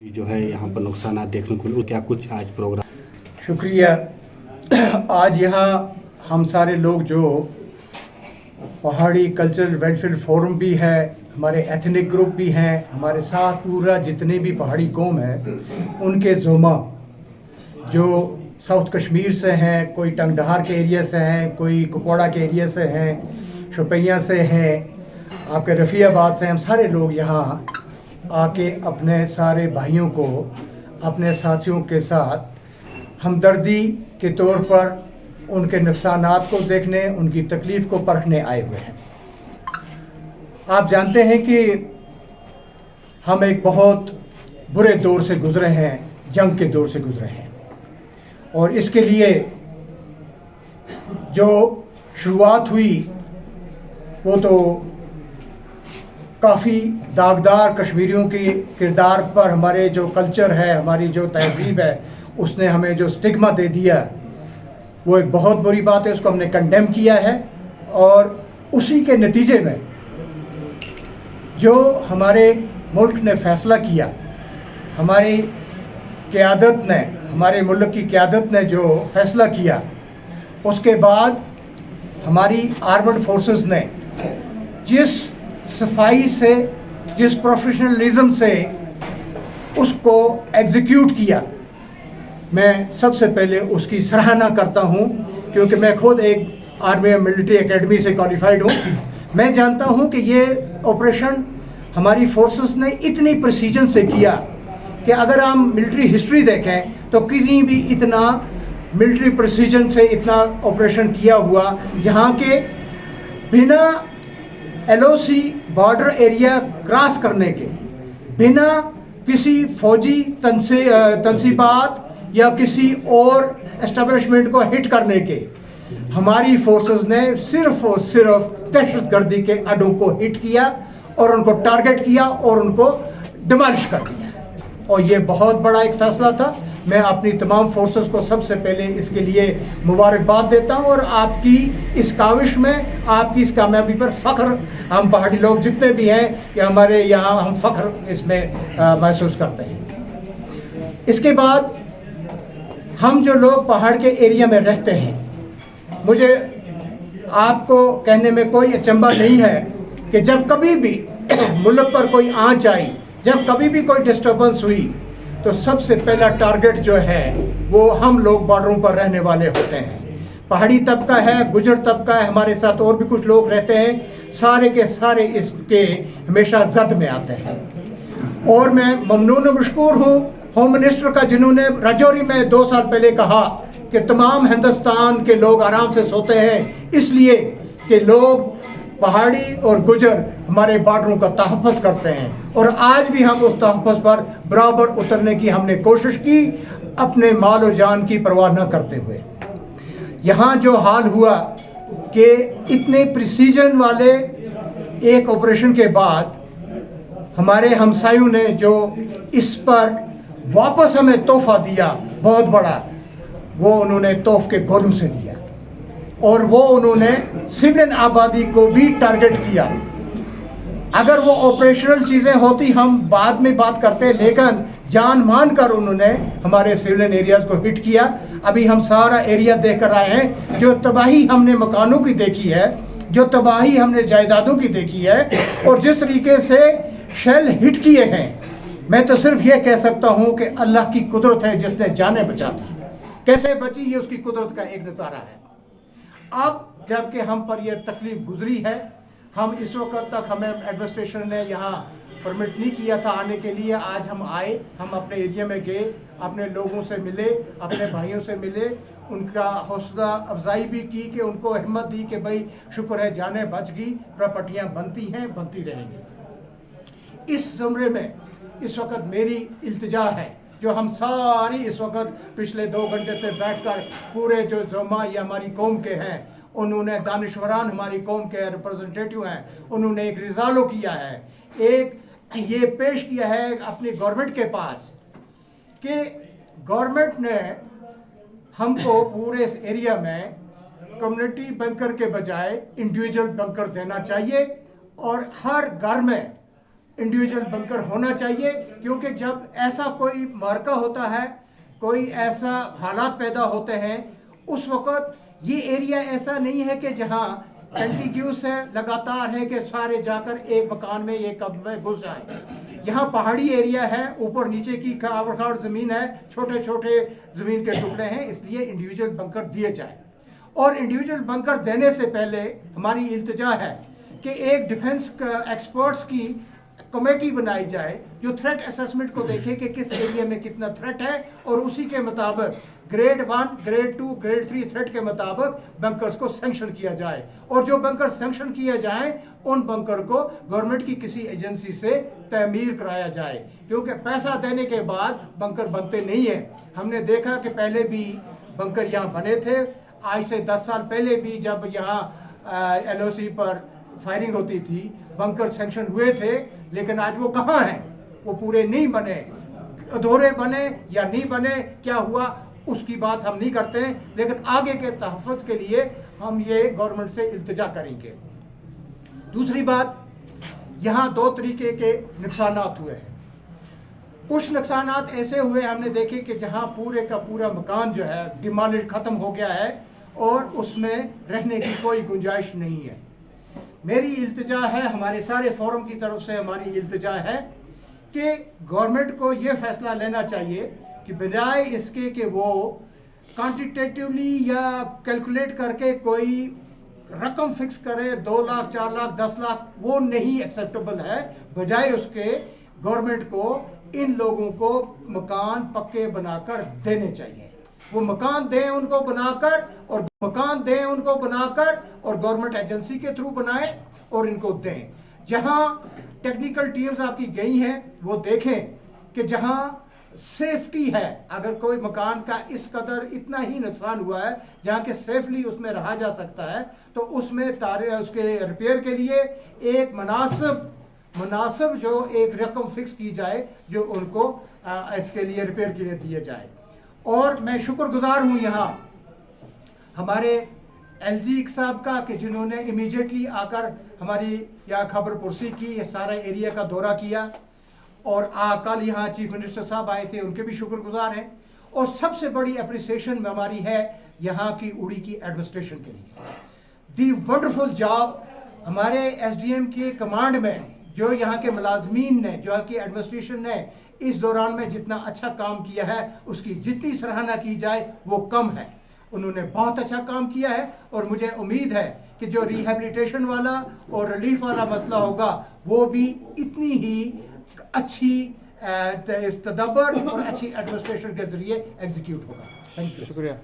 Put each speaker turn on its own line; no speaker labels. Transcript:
जो है यहाँ पर नुकसान देखने को मिले, क्या कुछ आज प्रोग्राम?
शुक्रिया। आज यहाँ हम सारे लोग जो पहाड़ी कल्चरल वेलफेयर फोरम भी है, हमारे एथनिक ग्रुप भी हैं, हमारे साथ पूरा जितने भी पहाड़ी कौम है, उनके ज़ोमा जो साउथ कश्मीर से हैं, कोई टंगडहार के एरिया से हैं, कोई कुपवाड़ा के एरिया से हैं, शोपियाँ से हैं, आपके रफ़ियाबाद से हैं, हम सारे लोग यहाँ आके अपने सारे भाइयों को, अपने साथियों के साथ हमदर्दी के तौर पर उनके नुकसानात को देखने, उनकी तकलीफ़ को परखने आए हुए हैं। आप जानते हैं कि हम एक बहुत बुरे दौर से गुज़रे हैं, जंग के दौर से गुज़रे हैं, और इसके लिए जो शुरुआत हुई वो तो काफ़ी दागदार कश्मीरियों के किरदार पर, हमारे जो कल्चर है, हमारी जो तहज़ीब है, उसने हमें जो स्टिग्मा दे दिया, वो एक बहुत बुरी बात है। उसको हमने कंडेम किया है, और उसी के नतीजे में जो हमारे मुल्क ने फ़ैसला किया, हमारी क़यादत ने, हमारे मुल्क की क़यादत ने जो फ़ैसला किया, उसके बाद हमारी आर्मड फोर्सेस ने जिस सफाई से, जिस प्रोफेशनलिज्म से उसको एग्जीक्यूट किया, मैं सबसे पहले उसकी सराहना करता हूं, क्योंकि मैं खुद एक आर्मी मिलिट्री एकेडमी से क्वालिफाइड हूं। मैं जानता हूं कि ये ऑपरेशन हमारी फोर्सेस ने इतनी प्रिसीजन से किया कि अगर हम मिलिट्री हिस्ट्री देखें तो कहीं भी इतना मिलिट्री प्रिसीजन से इतना ऑपरेशन किया हुआ, जहां के बिना LOC बॉर्डर एरिया क्रॉस करने के, बिना किसी फौजी तनसीबात या किसी और एस्टेब्लिशमेंट को हिट करने के, हमारी फोर्सेस ने सिर्फ और सिर्फ दहशतगर्दी के अड्डों को हिट किया और उनको टारगेट किया और उनको डिमोलिश कर दिया। और ये बहुत बड़ा एक फ़ैसला था। मैं अपनी तमाम फोर्सेस को सबसे पहले इसके लिए मुबारकबाद देता हूं, और आपकी इस काविश में, आपकी इस कामयाबी पर फ़ख्र, हम पहाड़ी लोग जितने भी हैं कि हमारे यहाँ, हम फ़ख्र इसमें महसूस करते हैं। इसके बाद हम जो लोग पहाड़ के एरिया में रहते हैं, मुझे आपको कहने में कोई अचंभा नहीं है कि जब कभी भी मुल्क पर कोई आंच आई, जब कभी भी कोई डिस्टर्बेंस हुई, तो सबसे पहला टारगेट जो है वो हम लोग बॉर्डरों पर रहने वाले होते हैं। पहाड़ी तबका है, गुजर तबका है, हमारे साथ और भी कुछ लोग रहते हैं, सारे के सारे इसके हमेशा जद में आते हैं। और मैं ममनून व मशकूर हूँ होम मिनिस्टर का, जिन्होंने राजौरी में 2 साल पहले कहा कि तमाम हिंदुस्तान के लोग आराम से सोते हैं, इसलिए कि लोग पहाड़ी और गुजर हमारे बॉर्डरों का तहफ़्फ़ुज़ करते हैं। और आज भी हम उस तहफ़्फ़ुज़ पर बराबर उतरने की हमने कोशिश की, अपने माल और जान की परवाह न करते हुए। यहाँ जो हाल हुआ कि इतने प्रिसीजन वाले एक ऑपरेशन के बाद हमारे हमसायों ने जो इस पर वापस हमें तोहफ़ा दिया बहुत बड़ा, वो उन्होंने तोहफ़ के गोलों से दिया, और वो उन्होंने सिविलियन आबादी को भी टारगेट किया। अगर वो ऑपरेशनल चीज़ें होती हम बाद में बात करते, लेकिन जान मान कर उन्होंने हमारे सिविलियन एरियाज़ को हिट किया। अभी हम सारा एरिया देख कर आए हैं, जो तबाही हमने मकानों की देखी है, जो तबाही हमने जायदादों की देखी है, और जिस तरीके से शेल हिट किए हैं, मैं तो सिर्फ ये कह सकता हूँ कि अल्लाह की कुदरत है जिसने जानें बचा दी। कैसे बची, ये उसकी कुदरत का एक नज़ारा है। अब जबकि हम पर यह तकलीफ गुजरी है, हम इस वक्त तक, हमें एडमिनिस्ट्रेशन ने यहाँ परमिट नहीं किया था आने के लिए। आज हम आए, हम अपने एरिया में गए, अपने लोगों से मिले, अपने भाइयों से मिले, उनका हौसला अफजाई भी की, कि उनको हिम्मत दी कि भाई शुक्र है जानें बच गई, प्रॉपर्टियाँ बनती हैं, बनती रहेंगी। इस ज़ुमरे में इस वक्त मेरी इल्तिजा है, जो हम सारी इस वक्त पिछले 2 घंटे से बैठकर पूरे जो ज़ोमा या हमारी कौम के हैं, उन्होंने दानिशवरान हमारी कौम के रिप्रेजेंटेटिव हैं, उन्होंने एक रिज़ालो किया है, एक ये पेश किया है अपनी गवर्नमेंट के पास कि गवर्नमेंट ने हमको पूरे इस एरिया में कम्युनिटी बंकर के बजाय इंडिविजुअल बंकर देना चाहिए, और हर घर में इंडिविजुअल बंकर होना चाहिए, क्योंकि जब ऐसा कोई मार्का होता है, कोई ऐसा हालात पैदा होते हैं, उस वक़्त ये एरिया ऐसा नहीं है कि जहाँ कंटिन्यूस है, लगातार है कि सारे जाकर एक मकान में एक कब में घुस जाएं। यहाँ पहाड़ी एरिया है, ऊपर नीचे की खाड़ ज़मीन है, छोटे छोटे ज़मीन के टुकड़े हैं, इसलिए इंडिविजुअल बंकर दिए जाए। और इंडिविजुअल बंकर देने से पहले हमारी इल्तिजा है कि एक डिफेंस एक्सपर्ट्स की कमेटी बनाई जाए जो थ्रेट असेसमेंट को देखे कि किस एरिया में कितना थ्रेट है, और उसी के मुताबिक ग्रेड 1, ग्रेड 2, ग्रेड 3 थ्रेट के मुताबिक बंकर्स को सैंक्शन किया जाए। और जो बंकर सैंक्शन किए जाएं, उन बंकर को गवर्नमेंट की किसी एजेंसी से तमीर कराया जाए, क्योंकि पैसा देने के बाद बंकर बनते नहीं हैं। हमने देखा कि पहले भी बंकर यहाँ बने थे, आज से 10 साल पहले भी जब यहाँ LOC पर फायरिंग होती थी, बंकर सैंक्शन हुए थे, लेकिन आज वो कहाँ हैं? वो पूरे नहीं बने, अधूरे बने या नहीं बने, क्या हुआ उसकी बात हम नहीं करते हैं, लेकिन आगे के तहफ़्फ़ुज़ के लिए हम ये गवर्नमेंट से इल्तिजा करेंगे। दूसरी बात, यहाँ 2 तरीके के नुकसानात हुए हैं। कुछ नुकसानात ऐसे हुए हमने देखे कि जहाँ पूरे का पूरा मकान जो है डिमॉलिश ख़त्म हो गया है और उसमें रहने की कोई गुंजाइश नहीं है। मेरी इल्तिजा है, हमारे सारे फोरम की तरफ से हमारी इल्तिजा है कि गवर्नमेंट को ये फैसला लेना चाहिए कि बजाय इसके कि वो क्वांटिटेटिवली या कैलकुलेट करके कोई रकम फिक्स करे, 2 लाख, 4 लाख, 10 लाख, वो नहीं एक्सेप्टेबल है। बजाय उसके गवर्नमेंट को इन लोगों को मकान पक्के बनाकर देने चाहिए। वो मकान दें उनको बनाकर, और मकान दें उनको बनाकर और गवर्नमेंट एजेंसी के थ्रू बनाएं और इनको दें। जहां टेक्निकल टीम्स आपकी गई हैं, वो देखें कि जहां सेफ्टी है, अगर कोई मकान का इस कदर इतना ही नुकसान हुआ है जहाँ के सेफली उसमें रहा जा सकता है, तो उसमें उसके रिपेयर के लिए एक मुनासिब जो एक रकम फिक्स की जाए, जो उनको इसके लिए रिपेयर के लिए दिए जाए। और मैं शुक्रगुजार हूँ यहाँ हमारे LG साहब का कि जिन्होंने इमीडिएटली आकर हमारी यहाँ खबर पुरसी की, सारा एरिया का दौरा किया, और कल यहाँ चीफ मिनिस्टर साहब आए थे, उनके भी शुक्रगुजार हैं। और सबसे बड़ी अप्रिसिएशन हमारी है यहाँ की उड़ी की एडमिनिस्ट्रेशन के लिए। दी वंडरफुल जॉब हमारे SDM के कमांड में, जो यहाँ के मुलाजमीन ने, जो यहाँ की एडमिनिस्ट्रेशन ने इस दौरान में जितना अच्छा काम किया है, उसकी जितनी सराहना की जाए वो कम है। उन्होंने बहुत अच्छा काम किया है, और मुझे उम्मीद है कि जो रिहेबिलिटेशन वाला और रिलीफ वाला मसला होगा, वो भी इतनी ही अच्छी तदब्बर और अच्छी एडमिनिस्ट्रेशन के जरिए एग्जीक्यूट होगा। थैंक यू, शुक्रिया।